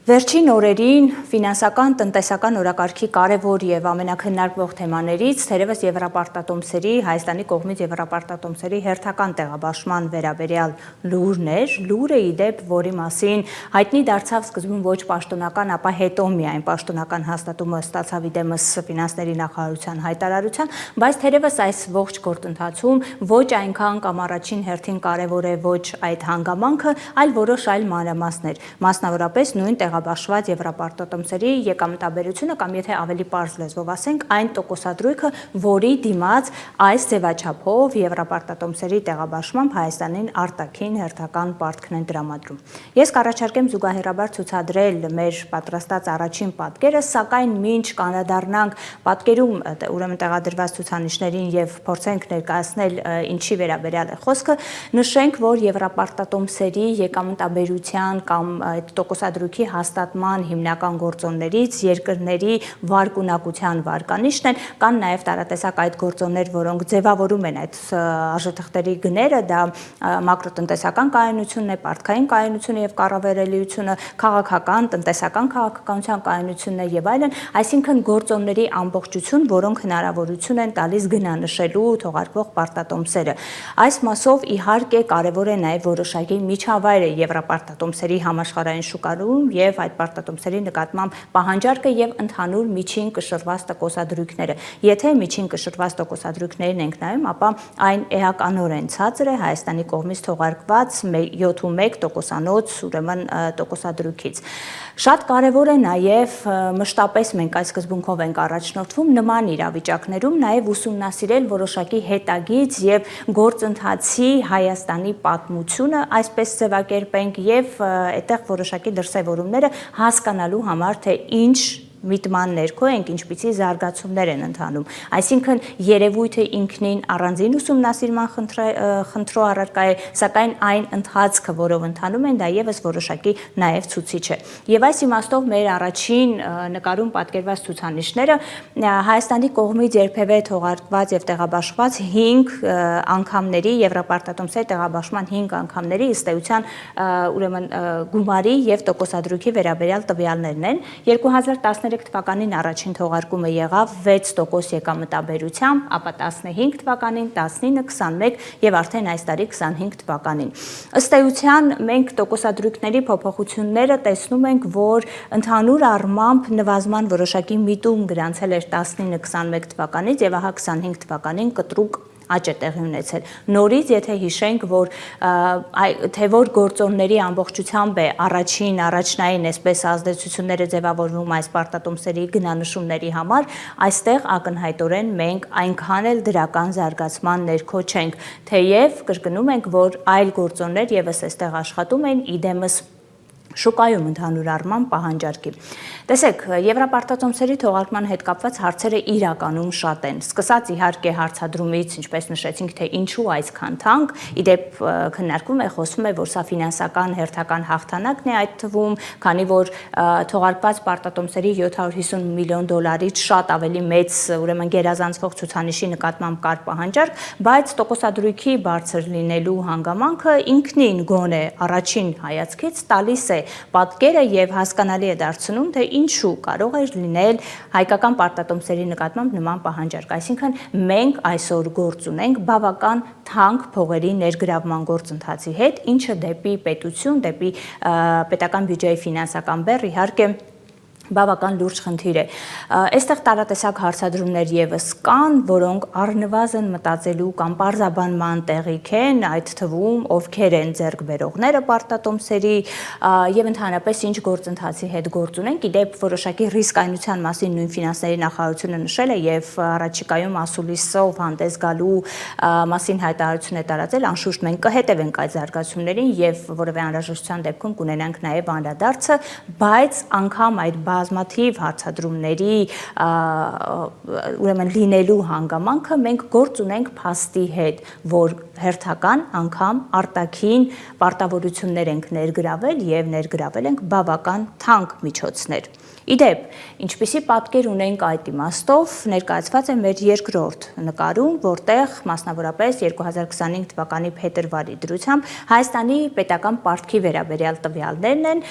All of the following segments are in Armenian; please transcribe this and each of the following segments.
Վերջին օրերին ֆինանսական տնտեսական օրակարգի կարևոր եւ ամենակննարկվող թեմաներից թերևս Եվրապարտատոմսերի Հայաստանի կողմից Եվրապարտատոմսերի հերթական տեղաբաշխման վերաբերյալ լուրն էր, լուրը ի դեպ, որի մասին հայտնի դարձավ սկզբում ոչ պաշտոնական, ապա հետո միայն պաշտոնական հաստատումը ստացավ իդեմս ֆինանսների նախարարության հայտարարության, բայց թերևս այս ողջ գործընթացում ոչ այնքան կամ առաջին հերթին կարևոր է ոչ այդ հանգամանքը, այլ որոշ այլ մանրամասներ, մասնավորապես նույն տեղաբաշխված Եվրապարտատոմսերի եկամտաբերությունը կամ եթե ավելի պարզ լեզվով ասենք, այն տոկոսադրույքը, որի դիմաց այս ձևաչափով Եվրապարտատոմսերի տեղաբաշխմամբ Հայաստանին արտաքին հերթական պարտքն են տրամադրում։ Ես կառաջարկեմ զուգահեռաբար ցուցադրել մեր պատրաստած առաջին պատկերը, սակայն մինչ կանդրադառնանք պատկերում ուրեմն տեղադրված ցուցանիշներին եւ փորձենք ներկայացնել ինչի վերաբերյալ է խոսքը, նշենք, որ Եվրապարտատոմսերի եկամտաբերության կամ այդ տոկոսադրույքի հաստատման հիմնական գործոններից երկրների վարկունակության վարկանիշն են, կան նաև տարատեսակ այդ գործոններ, որոնք ձևավորում են այդ արժեթղթերի գները, դա մակրոտնտեսական կայունությունն է, պարտքային կայունությունը եւ կառավարելիությունը, քաղաքական, տնտեսական քաղաքականության կայունությունն է եւ այլն, այսինքն գործոնների ամբողջություն, որոնք հնարավորություն են տալիս գնանշելու թողարկվող պարտատոմսերը։ Այս մասով իհարկե կարևոր է նաև որոշակի միջավայրը Եվրապարտատոմսերի համաշխարհային շուկայում եւ այդ պարտատոմսերի նկատմամբ պահանջարկը եւ ընդհանուր միջին կշռված տոկոսադրույքները։ Եթե միջին կշռված տոկոսադրույքներին ենք նայում, ապա այն էականորեն ցածր է Հայաստանի կողմից թողարկված 7.1% ուրեմն տոկոսադրույքից։ Շատ կարևոր է նաև մշտապես մենք այս սկզբունքով ենք առաջնորդվում նման իրավիճակներում նաև ուսումնասիրել որոշակի հետագիծ եւ գործընթացի Հայաստանի պատմությունը, այսպես ձևակերպենք եւ այդտեղ որոշակի դրսևորումները հասկանալու համար, թե ինչ միտման ներքո ենք, ինչպիսի զարգացումներ են ընթանում։ Այսինքն երևույթը ինքնին առանձին ուսումնասիրման խնդրո առարկա է, սակայն այն ընթացքը, որով ընթանում են, դա եւս որոշակի նաև ցուցիչ է։ Եվ այս իմաստով մեր առաջին նկարում պատկերված ցուցանիշները Հայաստանի կողմից երբևէ թողարկված եւ տեղաբաշխված 5 անգամների Եվրապարտատոմսերի տեղաբաշխման 5 անգամների ըստ էության ուրեմն գումարի եւ տոկոսադրույքի վերաբերյալ տվյալներն են։ 2013 թվականին առաջին թողարկումը եղավ 6% եկամտաբերությամբ, ապա 15 թվականին 19, 21 եւ արդեն այս տարի 25 թվականին։ Ըստ էության մենք տոկոսադրույքների փոփոխությունները տեսնում ենք, որ ընդհանուր առմամբ նվազման որոշակի միտում գրանցել էր 19-21 թվականից եւ ահա 25 թվականին կտրուկ աճ է տեղի ունեցել։ Նորից, եթե հիշենք, որ թե որ գործոնների ամբողջությամբ է առաջնային այսպես ազդեցությունները ձևավորվում այս պարտատոմսերի գնանշումների համար, այստեղ ակնհայտորեն մենք այնքան էլ դրական զարգացման ներքո չենք, թեև կրկնում ենք, որ այլ գործոններ եւս այստեղ աշխատում են իդեմս շուկայում ընդհանուր առմամբ պահանջարկի։ Տեսեք, Եվրապարտատոմսերի թողարկման հետ կապված հարցերը իրականում շատ են։ Սկսած իհարկե հարցադրումից, ինչպես նշեցինք, թե ինչու այսքան թանկ, իդեպ քննարկվում է, խոսվում է, որ սա ֆինանսական հերթական հաղթանակն է այդ թվում, քանի որ թողարկված պարտատոմսերի 750 միլիոն դոլարից շատ ավելի մեծ ուրեմն գերազանցվող ցուցանիշի նկատմամբ կար պահանջարկ, բայց տոկոսադրույքի բարձր լինելու հանգամանքը ինքնին գոնե առաջին հայացքից տալիս է պատկերը եւ հասկանալի է դարձնում, թե ինչու կարող է լինել հայկական պարտատոմսերի նկատմամբ նման պահանջարկ։ Այսինքն մենք այսօր գործ ունենք բավական թանկ փողերի ներգրավման գործընթացի հետ, ինչը դեպի պետություն, դեպի պետական բյուջեի ֆինանսական բեռ իհարկե բավական լուրջ խնդիր է։ Այստեղ տարատեսակ հարցադրումներ եւս կան, որոնք առնվազն մտածելու կամ պարզաբանման տեղիք են, այդ թվում ովքեր են ձեռք բերողները պարտատոմսերի եւ ընդհանրապես ինչ գործընթացի հետ գործ ունենք։ Իդեպ որոշակի ռիսկայնության մասին նույն ֆինանսների նախարարությունը նշել է եւ առաջիկայում ասուլիսով հանդես գալու մասին հայտարարություն է տարածել, անշուշտ մենք կհետևենք այդ զարգացումներին եւ որևէ անհրաժեշտության դեպքում կունենանք նաեւ անդրադարձը, բայց անգամ այդ բազմաթիվ հարցադրումների ուրեմն լինելու հանգամանքը մենք գործ ունենք փաստի հետ, որ հերթական անգամ արտաքին պարտավորություններ ենք ներգրավել եւ ներգրավել ենք բավական թանկ միջոցներ։ Իդեպ, ինչպիսի պատկեր ունենք այդ իմաստով, ներկայացված է մեր երկրորդ նկարում, որտեղ մասնավորապես 2025 թվականի փետրվարի դրությամբ Հայաստանի պետական պարտքի վերաբերյալ տվյալներն են,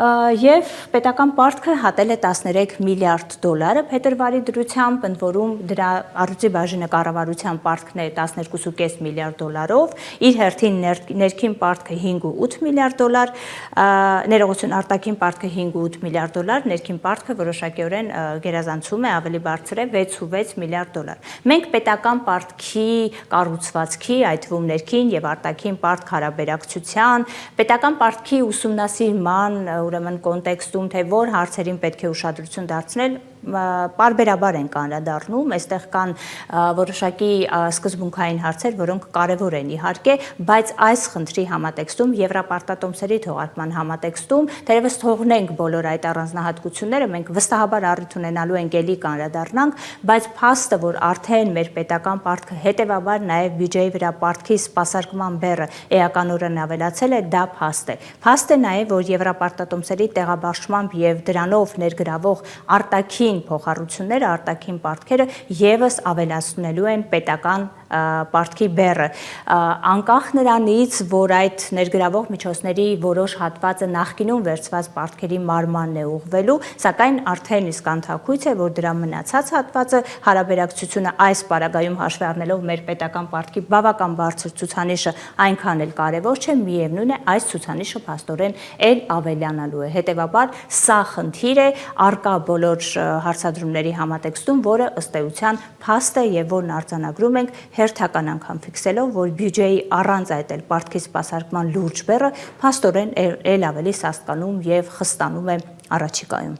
Եվ պետական պարտքը հատել է 13 միլիարդ դոլարը փետրվարի դրությամբ, ընդ որում դրա առյուծի բաժինը կառավարության պարտքն է 12.5 միլիարդ դոլարով, իր հերթին ներքին պարտքը 5.8 միլիարդ դոլար, ներողություն, արտաքին պարտքը 5.8 միլիարդ դոլար, ներքին պարտքը որոշակիորեն գերազանցում է, ավելի բարձր է 6.6 միլիարդ դոլար։ Մենք պետական պարտքի կառուցվածքի, այդ թվում ներքին եւ արտաքին պարտք հարաբերակցության, պետական պարտքի ուսումնասիրման ուրեմն կոնտեքստում, թե որ հարցերին պետք է ուշադրություն դարձնել, պարբերաբար են անդրադառնում, այստեղ կան որոշակի սկզբունքային հարցեր, որոնք կարևոր են իհարկե, բայց այս խնդրի համատեքստում, Եվրապարտատոմսերի թողարկման համատեքստում, թերևս թողնենք բոլոր այդ առանձնահատկությունները, մենք վստահաբար առիթ ունենալու ենք ելի կանդրադառնանք, բայց փաստը, որ արդեն մեր պետական պարտքը, հետևաբար նաև բյուջեի վրա պարտքի սպասարկման բեռը էականորեն ավելացել է, դա փաստ է։ Փաստ է նաև, որ Եվրապարտատոմսերի տեղաբաշխմամբ եւ դրանով ներգրավող արտաքին փոխառությունները, արտաքին պարտքերը եւս ավելացնելու են պետական պարտքի բեռը, անկախ նրանից, որ այդ ներգրավող միջոցների որոշ հատվածը նախկինում վերցված պարտքերի մարմանն է ուղղվելու, սակայն արդեն իսկ անթաքույց է, որ դրա մնացած հատվածը հարաբերակցությունը այս պարագայում հաշվի առնելով մեր պետական պարտքի բավական բարձր ցուցանիշը այնքան էլ կարևոր չէ, միևնույն է, այս ցուցանիշը փաստորեն էլ ավելանալու է։ Հետևաբար սա խնդիր է առկա բոլոր հարցադրումների համատեքստում, որը ըստ էության փաստ է եւ որն արձանագրում ենք հերթական անգամ ֆիքսելով, որ բյուջեի առանց այդ էլ պարտքի սպասարկման լուրջ բեռը փաստորեն էլ ավելի սաստկանում եւ խստանում է առաջիկայում։